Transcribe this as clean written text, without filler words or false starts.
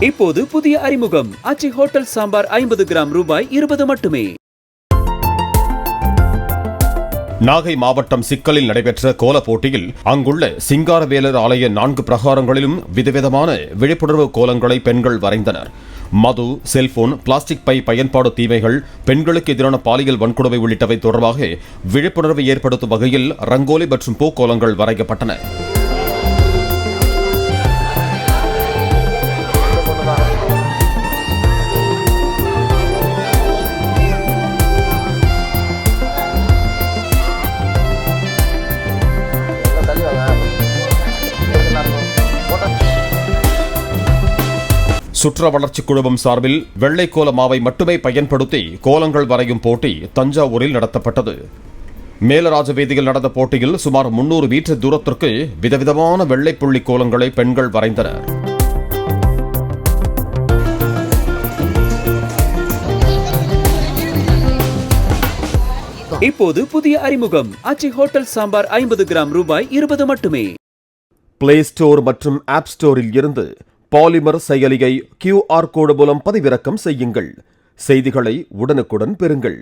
இப்போது புதிய அறிமுகம் ஆச்சி ஹோட்டல் சாம்பார் 50 கிராம் ரூபாய் 20 மட்டுமே. நாகை மாவட்டம் சிக்கலில் நடைபெற்ற கோல போட்டியில் அங்குள்ள சிங்காரவேலர் ஆலய 4 பிரகாரங்களிலும் விதவிதமான விழிப்புணர்வு கோலங்களை பெண்கள் வரைந்தனர். மது, செல்போன், பிளாஸ்டிக் பை பயன்பாடு தீமைகள், பெண்களுக்கு எதிரான பாலியல் வன்கொடுமை உள்ளிட்டவை தொடர்பாக விழிப்புணர்வை ஏற்படுத்தும் வகையில் ரங்கோலி மற்றும் பூக்கோலங்கள் வரையப்பட்டன. சுற்ற வளர்ச்சி குழுமம் சார்பில் வெள்ளை கோல மாவை மட்டுமே பயன்படுத்தி கோலங்கள் வரையும் போட்டி தஞ்சாவூரில் நடத்தப்பட்டது. மேலராஜ வீதியில் நடந்த போட்டியில் சுமார் 300 மீட்டர் தூரத்திற்கு விதவிதமான வெள்ளை புள்ளி கோலங்களை பெண்கள் வரைந்தனர். இப்போது புதிய அறிமுகம் ஆச்சி ஹோட்டல் சாம்பார் 50 கிராம் ரூபாய் 20 மட்டுமே. பிளே ஸ்டோர் மற்றும் ஆப் ஸ்டோரில் இருந்து பாலிமர் செயலியை QR கோடு மூலம் பதிவிறக்கம் செய்யுங்கள். செய்திகளை உடனுக்குடன் பெறுங்கள்.